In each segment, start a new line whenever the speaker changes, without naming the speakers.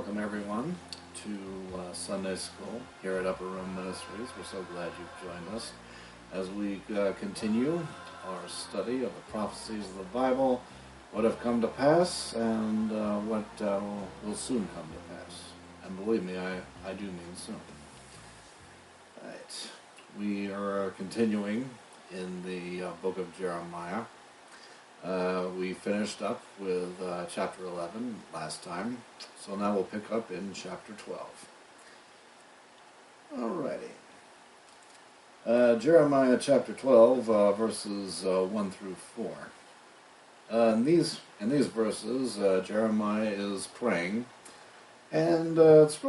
welcome everyone to Sunday School here at Upper Room Ministries. We're so glad you've joined us as we continue our study of the prophecies of the Bible, what have come to pass, and what will soon come to pass. And believe me, I do mean soon. Right. We are continuing in the book of Jeremiah. We finished up with chapter 11 last time, so now we'll pick up in chapter 12. Alrighty. Jeremiah chapter 12, verses 1 through 4. In these verses, Jeremiah is praying, and it's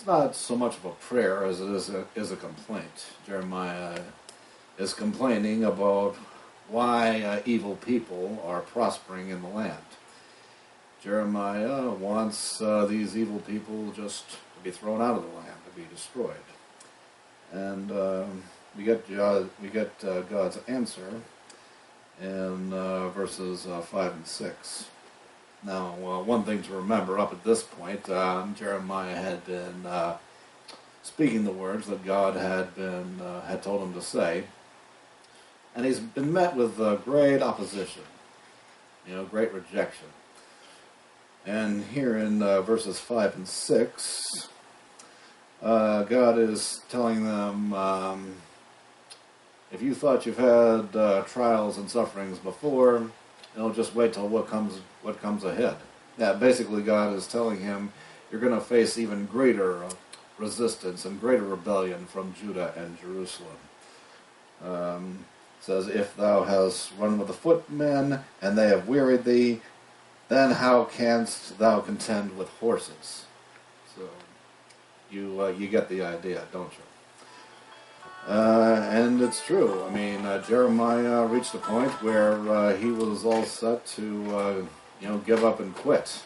not so much of a prayer as it is a complaint. Jeremiah is complaining about why evil people are prospering in the land. Jeremiah wants these evil people just to be thrown out of the land, to be destroyed. And we get God's answer in verses 5 and 6. Now, one thing to remember up at this point, Jeremiah had been speaking the words that God had told him to say. And he's been met with great opposition, great rejection. And here in verses 5 and 6, God is telling them, if you thought you've had trials and sufferings before, just wait till what comes ahead. Yeah, basically God is telling him, you're going to face even greater resistance and greater rebellion from Judah and Jerusalem. Says, if thou hast run with the footmen, and they have wearied thee, then how canst thou contend with horses? So, you get the idea, don't you? And it's true. I mean, Jeremiah reached a point where he was all set to, give up and quit.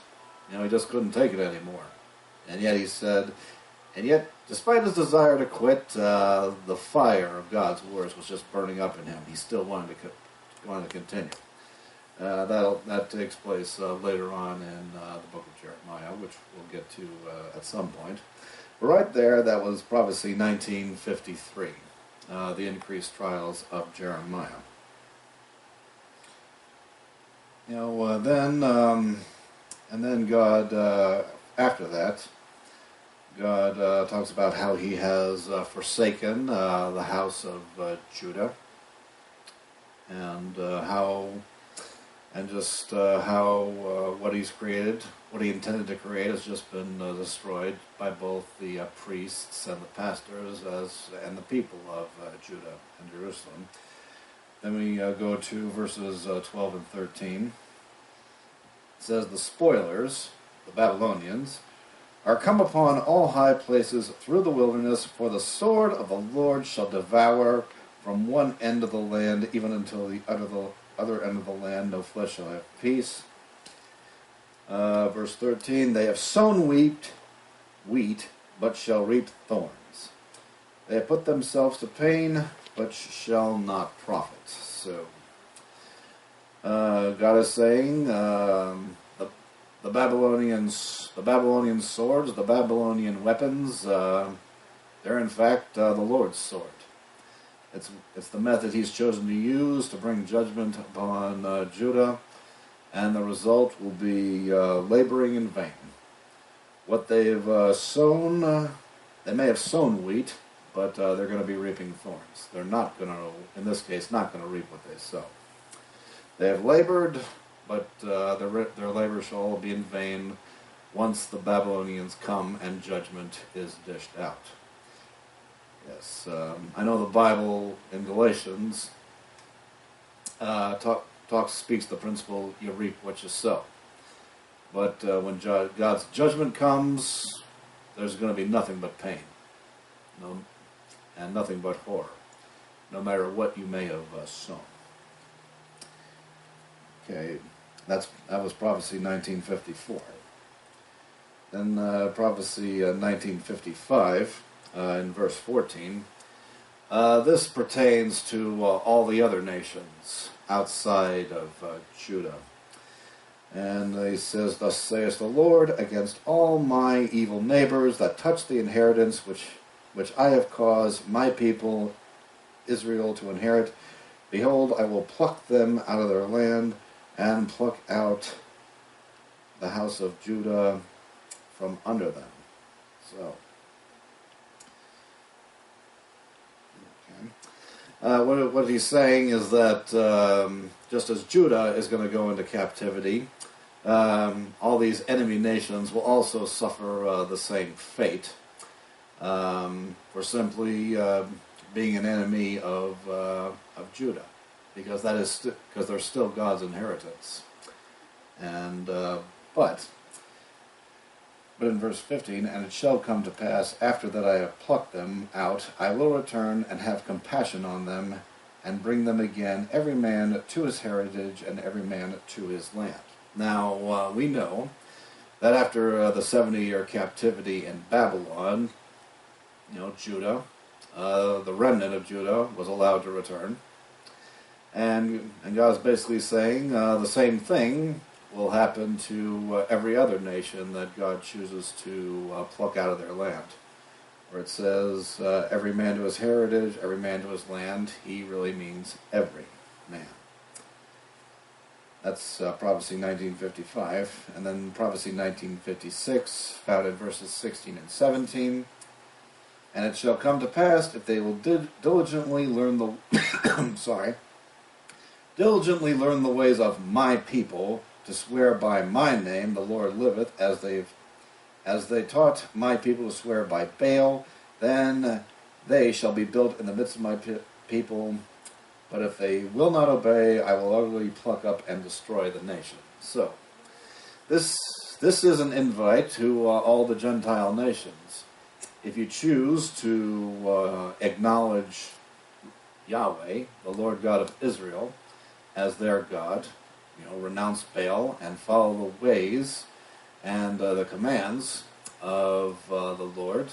He just couldn't take it anymore. And yet he said, despite his desire to quit, the fire of God's words was just burning up in him. He still wanted to continue. That takes place later on in the book of Jeremiah, which we'll get to at some point. But right there, that was prophecy 1953, the increased trials of Jeremiah. Then God, after that, God talks about how he has forsaken the house of Judah, and what he's created, what he intended to create, has just been destroyed by both the priests and the pastors and the people of Judah and Jerusalem. Then we go to verses 12 and 13. It says, the spoilers, the Babylonians, are come upon all high places through the wilderness, for the sword of the Lord shall devour from one end of the land even until the other end of the land. No flesh shall have peace. Verse 13, they have sown wheat, but shall reap thorns. They have put themselves to pain, but shall not profit. So, God is saying, the Babylonian swords, the Babylonian weapons, they're in fact the Lord's sword. It's the method he's chosen to use to bring judgment upon Judah, and the result will be laboring in vain. What they've sown, they may have sown wheat, but they're going to be reaping thorns. They're not going to, in this case, not going to reap what they sow. They have labored, but their labor shall all be in vain once the Babylonians come and judgment is dished out. Yes, I know the Bible in Galatians speaks the principle, you reap what you sow. But when God's judgment comes, there's going to be nothing but pain, and nothing but horror, no matter what you may have sown. Okay, that was prophecy 1954. Then prophecy 1955, in verse 14. This pertains to all the other nations outside of Judah. And he says, "Thus saith the Lord, against all my evil neighbors that touch the inheritance which I have caused my people Israel to inherit, behold, I will pluck them out of their land, and pluck out the house of Judah from under them." So, okay. What he's saying is that just as Judah is going to go into captivity, all these enemy nations will also suffer the same fate for simply being an enemy of Judah, because that is because they're still God's inheritance. And but in verse 15, "And it shall come to pass, after that I have plucked them out, I will return and have compassion on them, and bring them again, every man to his heritage, and every man to his land." Now, we know that after the 70-year captivity in Babylon, Judah, the remnant of Judah, was allowed to return. And God's basically saying the same thing will happen to every other nation that God chooses to pluck out of their land. Where it says, every man to his heritage, every man to his land, he really means every man. That's Prophecy 1955. And then Prophecy 1956, found in verses 16 and 17. "And it shall come to pass, if they will diligently learn the diligently learn the ways of my people, to swear by my name, the Lord liveth, as they taught my people to swear by Baal, then they shall be built in the midst of my people. But if they will not obey, I will utterly pluck up and destroy the nation." So, this is an invite to all the Gentile nations. If you choose to acknowledge Yahweh, the Lord God of Israel, as their God, renounce Baal and follow the ways and the commands of the Lord,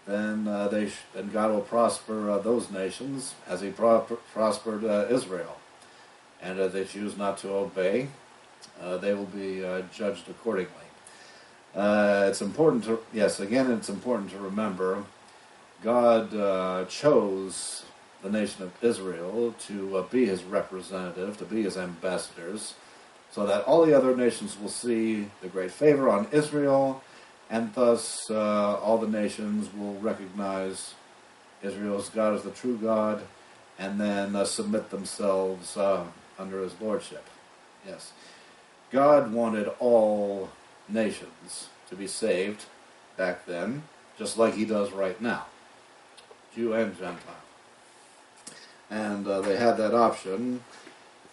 then God will prosper those nations as He prospered Israel. And if they choose not to obey, they will be judged accordingly. It's important to remember, God chose the nation of Israel to be His representative, to be His ambassadors, so that all the other nations will see the great favor on Israel, and thus all the nations will recognize Israel's God as the true God, and then submit themselves under His lordship. Yes. God wanted all nations to be saved back then, just like He does right now, Jew and Gentile. And they had that option.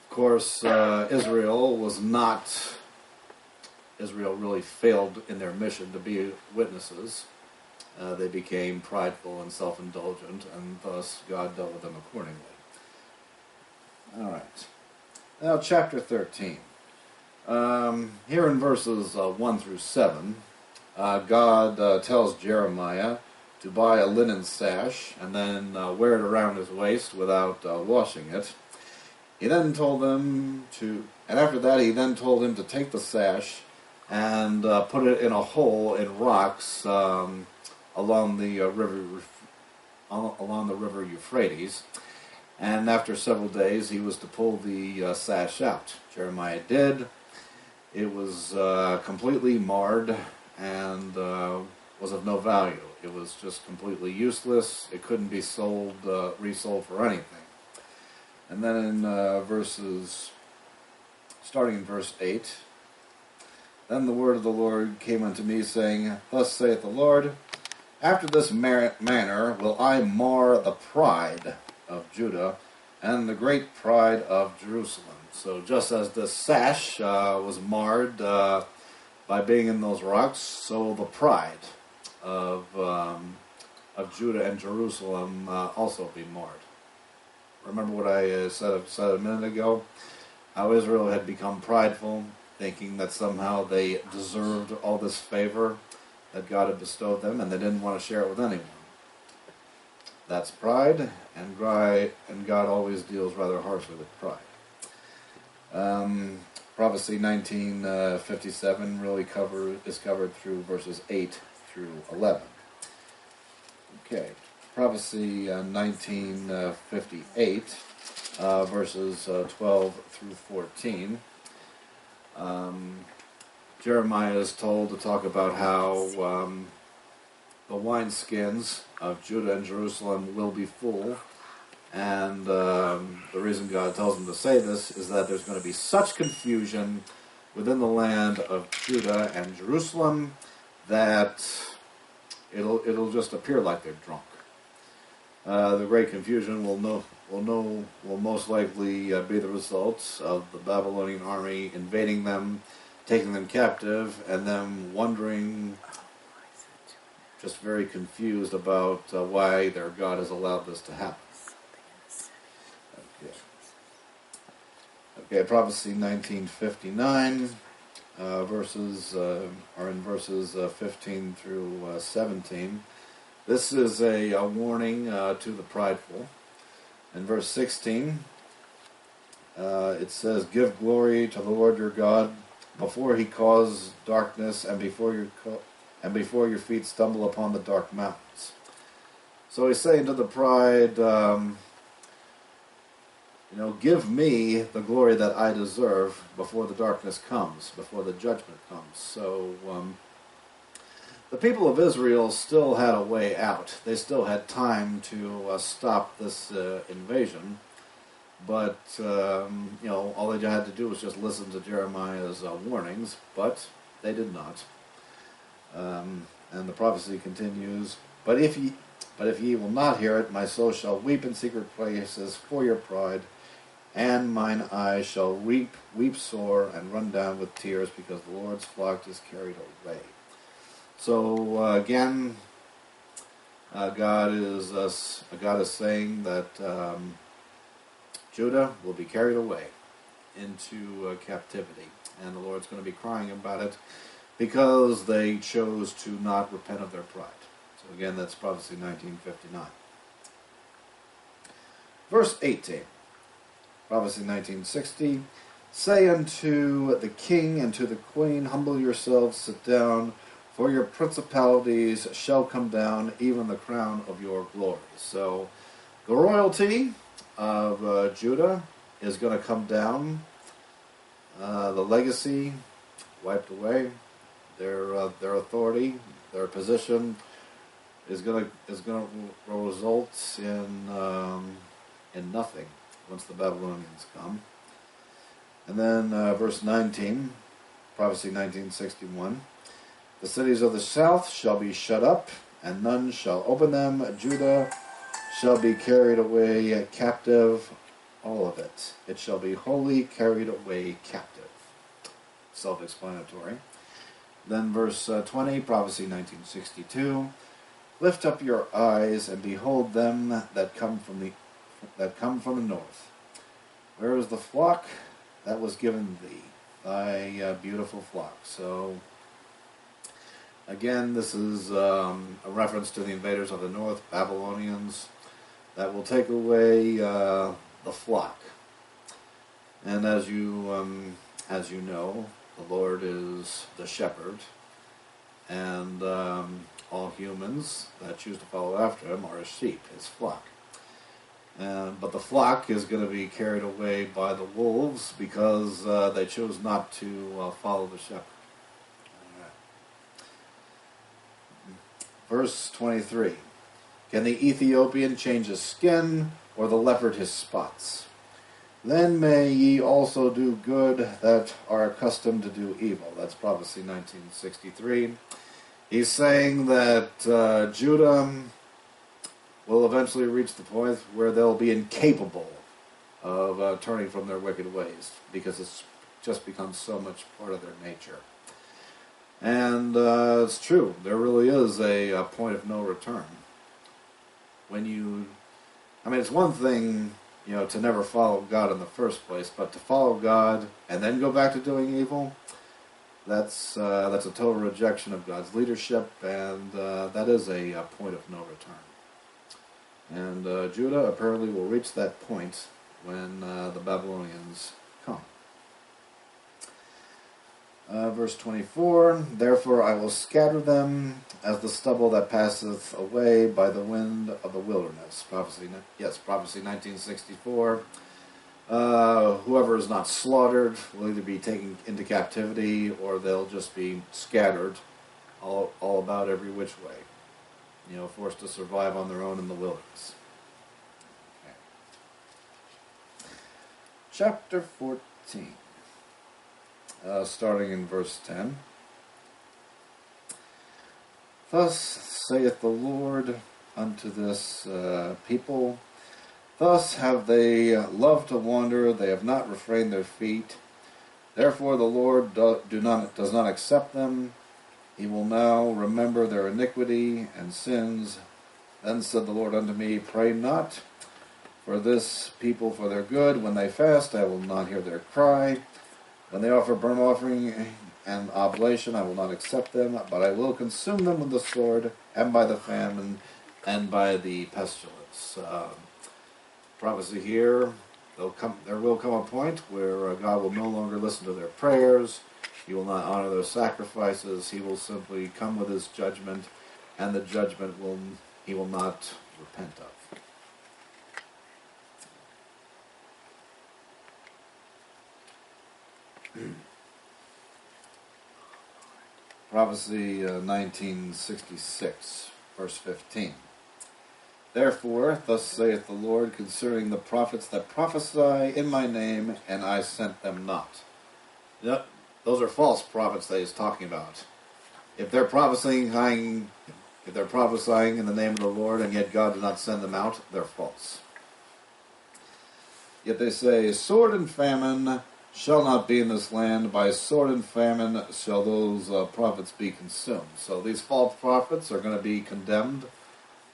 Of course, Israel really failed in their mission to be witnesses. They became prideful and self-indulgent, and thus God dealt with them accordingly. All right. Now, chapter 13. Here in verses 1 through 7, God tells Jeremiah to buy a linen sash and then wear it around his waist without washing it. He then told him after that he then told him to take the sash and put it in a hole in rocks along the river Euphrates. And after several days, he was to pull the sash out. Jeremiah did. It was completely marred and was of no value. It was just completely useless. It couldn't be resold for anything. And then in starting in verse 8, "Then the word of the Lord came unto me, saying, Thus saith the Lord, After this manner will I mar the pride of Judah, and the great pride of Jerusalem." So just as the sash was marred by being in those rocks, so the pride of Judah and Jerusalem also be marred. Remember what I said a minute ago? How Israel had become prideful, thinking that somehow they deserved all this favor that God had bestowed them, and they didn't want to share it with anyone. That's pride, and God always deals rather harshly with pride. Prophecy 1957 really is covered through verses 8 through 11. Okay, Prophecy 1958, verses 12 through 14. Jeremiah is told to talk about how the wineskins of Judah and Jerusalem will be full. And the reason God tells him to say this is that there's going to be such confusion within the land of Judah and Jerusalem that it'll just appear like they're drunk. The great confusion will most likely be the result of the Babylonian army invading them, taking them captive, and them wondering, just very confused about why their God has allowed this to happen. Okay, Prophecy 1959, verses are in verses 15 through 17. This is a warning to the prideful. In verse 16, it says, "Give glory to the Lord your God before He cause darkness, and before your feet stumble upon the dark mountains." So He's saying to the pride, give me the glory that I deserve before the darkness comes, before the judgment comes. So the people of Israel still had a way out. They still had time to stop this invasion. But, all they had to do was just listen to Jeremiah's warnings, but they did not. And the prophecy continues, But if ye will not hear it, my soul shall weep in secret places for your pride, and mine eyes shall weep sore, and run down with tears, because the Lord's flock is carried away. So again, God is saying that Judah will be carried away into captivity, and the Lord's going to be crying about it because they chose to not repent of their pride. So again, that's Prophecy 1959. Verse 18, Prophecy 1960, "Say unto the king and to the queen, Humble yourselves, sit down, for your principalities shall come down, even the crown of your glory." So the royalty of Judah is going to come down. The legacy wiped away. Their authority, their position is going to result in nothing once the Babylonians come. And then verse 19, Prophecy 1961, "The cities of the south shall be shut up, and none shall open them. Judah shall be carried away captive, all of it. It shall be wholly carried away captive." Self-explanatory. Then verse 20, Prophecy 1962, "Lift up your eyes and behold them that come from the north. Where is the flock that was given thee, thy beautiful flock?" So again, this is a reference to the invaders of the north, Babylonians, that will take away the flock. And as you know, the Lord is the shepherd, and all humans that choose to follow after him are his sheep, his flock. But the flock is going to be carried away by the wolves because they chose not to follow the shepherd. Verse 23, "Can the Ethiopian change his skin, or the leopard his spots? Then may ye also do good that are accustomed to do evil." That's Prophecy 1963. He's saying that Judah will eventually reach the point where they'll be incapable of turning from their wicked ways, because it's just become so much part of their nature. And it's true, there really is a point of no return. It's one thing, to never follow God in the first place, but to follow God and then go back to doing evil, that's a total rejection of God's leadership, and that is a point of no return. And Judah apparently will reach that point when the Babylonians come. Verse 24, therefore I will scatter them as the stubble that passeth away by the wind of the wilderness. Prophecy 1964. Whoever is not slaughtered will either be taken into captivity or they'll just be scattered all about every which way. Forced to survive on their own in the wilderness. Okay. Chapter 14. Starting in verse 10. Thus saith the Lord unto this people, thus have they loved to wander, they have not refrained their feet. Therefore the Lord does not accept them. He will now remember their iniquity and sins. Then said the Lord unto me, pray not for this people for their good. When they fast, I will not hear their cry. When they offer burnt offering and oblation, I will not accept them, but I will consume them with the sword, and by the famine, and by the pestilence. Prophecy here, there will come a point where God will no longer listen to their prayers. He will not honor their sacrifices. He will simply come with his judgment, and the judgment he will not repent of. Prophecy 1966, verse 15. Therefore, thus saith the Lord concerning the prophets that prophesy in my name, and I sent them not. Yep, those are false prophets that he's talking about. If they're prophesying in the name of the Lord, and yet God did not send them out, they're false. Yet they say, sword and famine shall not be in this land. By sword and famine shall those prophets be consumed. So these false prophets are going to be condemned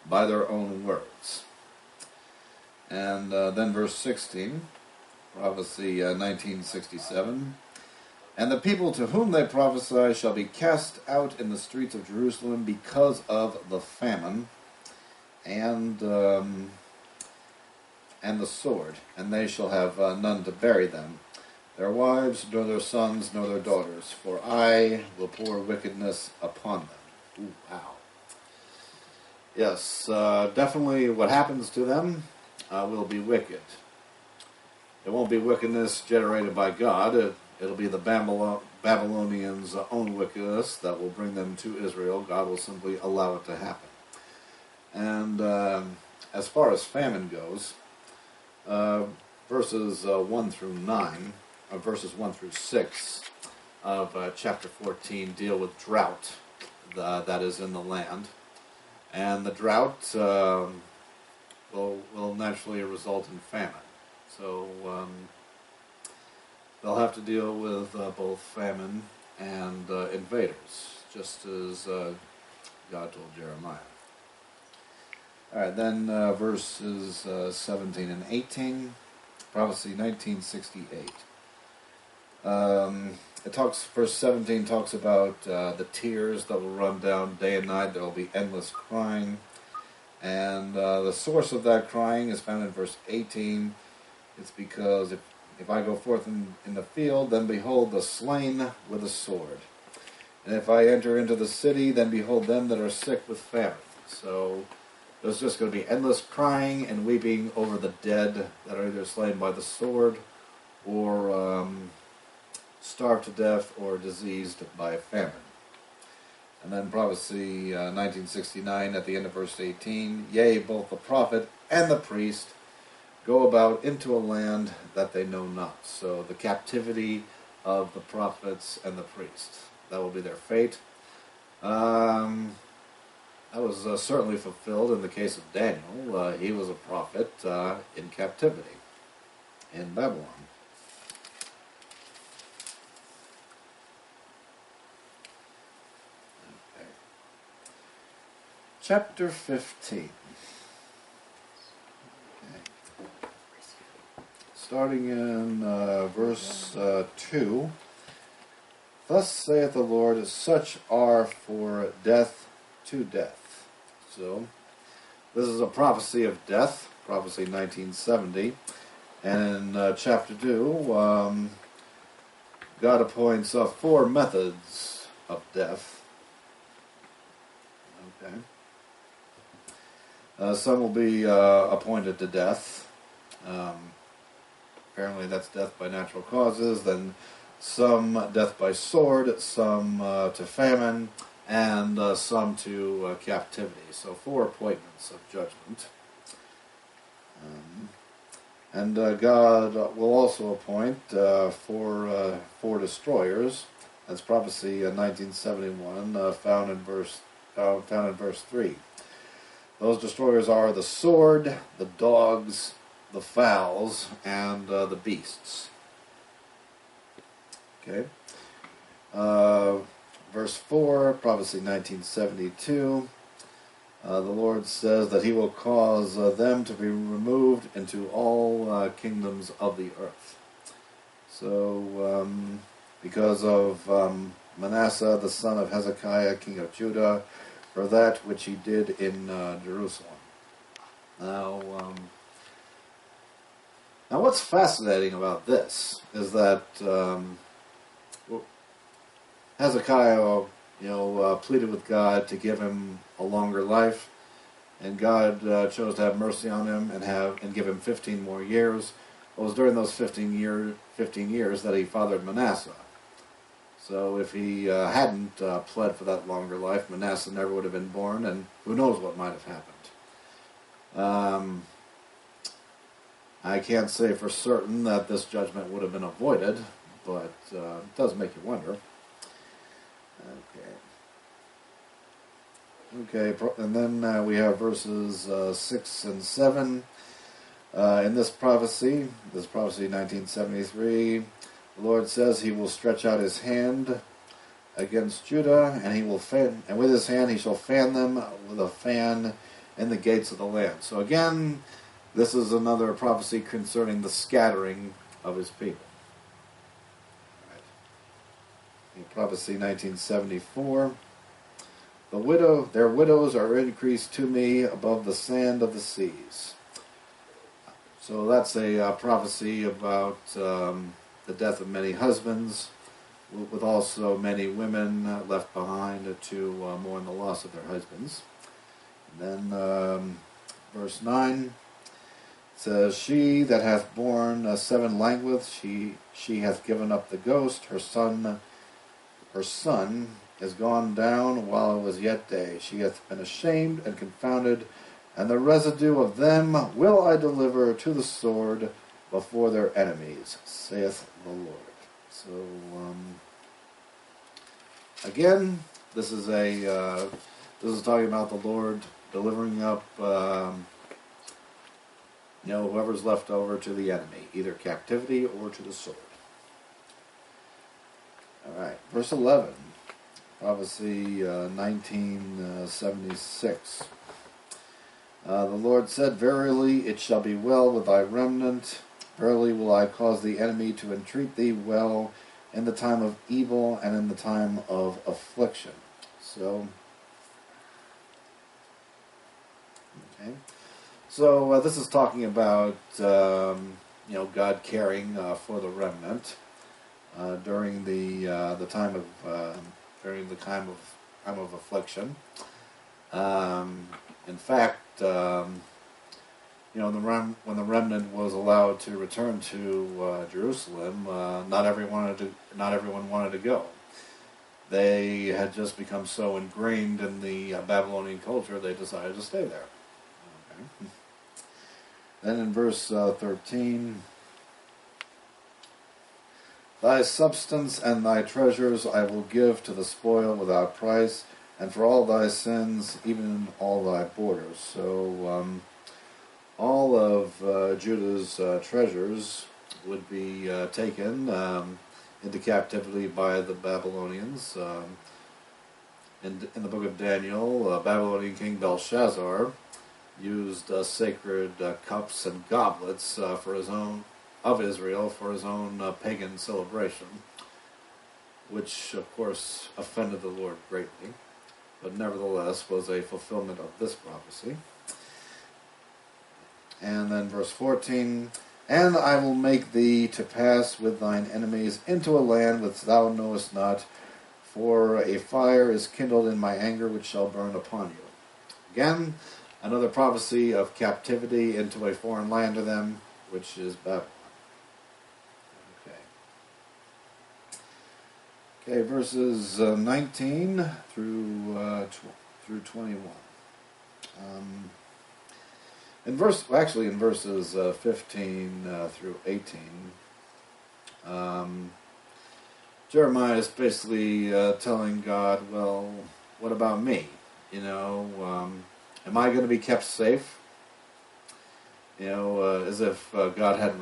by their own words. And then verse 16, prophecy 1967. And the people to whom they prophesy shall be cast out in the streets of Jerusalem because of the famine and the sword, and they shall have none to bury them, their wives, nor their sons, nor their daughters, for I will pour wickedness upon them. Ooh, wow. Yes, definitely what happens to them will be wicked. It won't be wickedness generated by God. It'll be the Babylonians' own wickedness that will bring them to Israel. God will simply allow it to happen. And as far as famine goes, verses 1 through 6 of chapter 14 deal with drought that is in the land. And the drought will naturally result in famine. So they'll have to deal with both famine and invaders, just as God told Jeremiah. All right, then verses 17 and 18, prophecy 1968. Verse 17 talks about the tears that will run down day and night. There will be endless crying. And the source of that crying is found in verse 18. It's because if I go forth in the field, then behold the slain with a sword. And if I enter into the city, then behold them that are sick with famine. So there's just going to be endless crying and weeping over the dead that are either slain by the sword or starved to death or diseased by famine. And then prophecy 1969 at the end of verse 18, yea, both the prophet and the priest go about into a land that they know not. So the captivity of the prophets and the priests, that will be their fate. That was certainly fulfilled in the case of Daniel. He was a prophet in captivity in Babylon. Okay. Chapter 15. Starting in verse 2, thus saith the Lord, such are for death to death. So, this is a prophecy of death, prophecy 1970. And in chapter 2, God appoints 4 methods of death. Okay. Some will be appointed to death. Apparently that's death by natural causes. Then some death by sword, some to famine, and some to captivity. So 4 appointments of judgment. And God will also appoint 4 destroyers. That's prophecy 1971, found in verse 3. Those destroyers are the sword, the dogs, the fowls, and the beasts. Okay. Verse 4, prophecy 1972. The Lord says that He will cause them to be removed into all kingdoms of the earth. So, because of Manasseh, the son of Hezekiah, king of Judah, for that which he did in Jerusalem. Now, what's fascinating about this is that Hezekiah, pleaded with God to give him a longer life, and God chose to have mercy on him and give him 15 more years. It was during those 15 years that he fathered Manasseh. So if he hadn't pled for that longer life, Manasseh never would have been born, and who knows what might have happened. I can't say for certain that this judgment would have been avoided, but it does make you wonder. Okay, and then we have verses 6 and 7. In this prophecy 1973, the Lord says He will stretch out His hand against Judah, and with His hand He shall fan them with a fan in the gates of the land. So again, this is another prophecy concerning the scattering of His people. In prophecy 1974, their widows are increased to me above the sand of the seas. So that's a prophecy about the death of many husbands, with also many women left behind to mourn the loss of their husbands. And then verse 9 says, She that hath borne 7 languisheth, she hath given up the ghost, her son is gone down while it was yet day. She hath been ashamed and confounded, and the residue of them will I deliver to the sword before their enemies, saith the Lord. So, again, this is talking about the Lord delivering up, whoever's left over to the enemy, either captivity or to the sword. All right, verse 11. Prophecy 1976. The Lord said, Verily it shall be well with thy remnant. Verily will I cause the enemy to entreat thee well in the time of evil and in the time of affliction. So, okay. So this is talking about God caring for the remnant during the time of affliction. In fact, when the remnant was allowed to return to Jerusalem, not everyone wanted to go. They had just become so ingrained in the Babylonian culture, they decided to stay there. Okay. Then in verse 13. Thy substance and thy treasures I will give to the spoil without price, and for all thy sins, even all thy borders. So all of Judah's treasures would be taken into captivity by the Babylonians. In the book of Daniel, Babylonian king Belshazzar used sacred cups and goblets of Israel for his own pagan celebration, which of course offended the Lord greatly, but nevertheless was a fulfillment of this prophecy. And then verse 14, And I will make thee to pass with thine enemies into a land which thou knowest not, for a fire is kindled in my anger which shall burn upon you. Again, another prophecy of captivity into a foreign land to them, which is Babylon. Okay, verses 19 through 21. In verses 15 through 18, Jeremiah is basically telling God, well, what about me? Am I going to be kept safe? As if God hadn't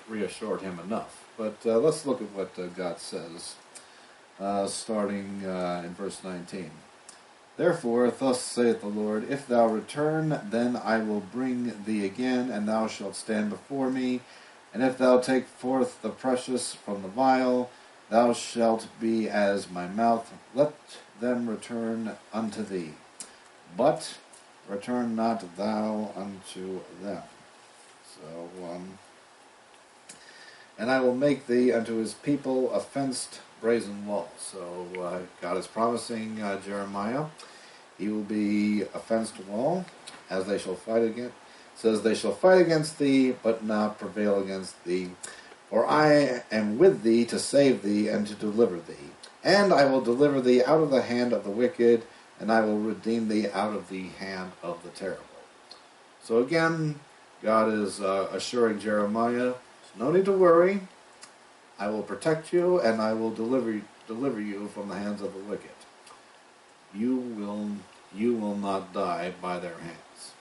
reassured him enough. But let's look at what God says, starting in verse 19. Therefore, thus saith the Lord, if thou return, then I will bring thee again, and thou shalt stand before me. And if thou take forth the precious from the vial, thou shalt be as my mouth. Let them return unto thee, but return not thou unto them. So, and I will make thee unto his people a fenced brazen wall. So God is promising Jeremiah he will be a fenced wall, as they shall fight against. It says, they shall fight against thee, but not prevail against thee. For I am with thee to save thee and to deliver thee. And I will deliver thee out of the hand of the wicked, and I will redeem thee out of the hand of the terrible. So again, God is assuring Jeremiah, no need to worry. I will protect you, and I will deliver you from the hands of the wicked. You will not die by their hands.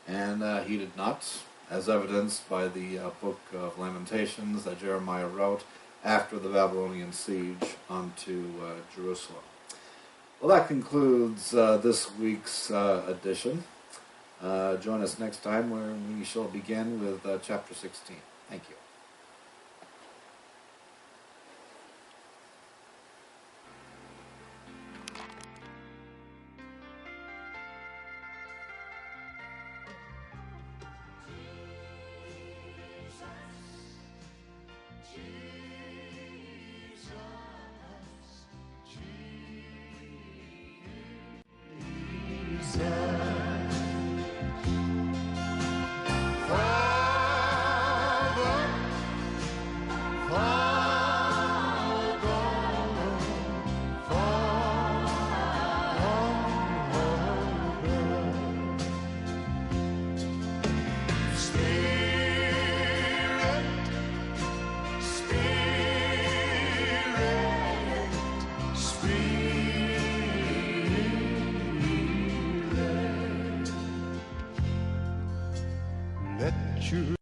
And he did not, as evidenced by the book of Lamentations that Jeremiah wrote after the Babylonian siege onto Jerusalem. Well, that concludes this week's edition. Join us next time where we shall begin with chapter 16. Thank you.
Let you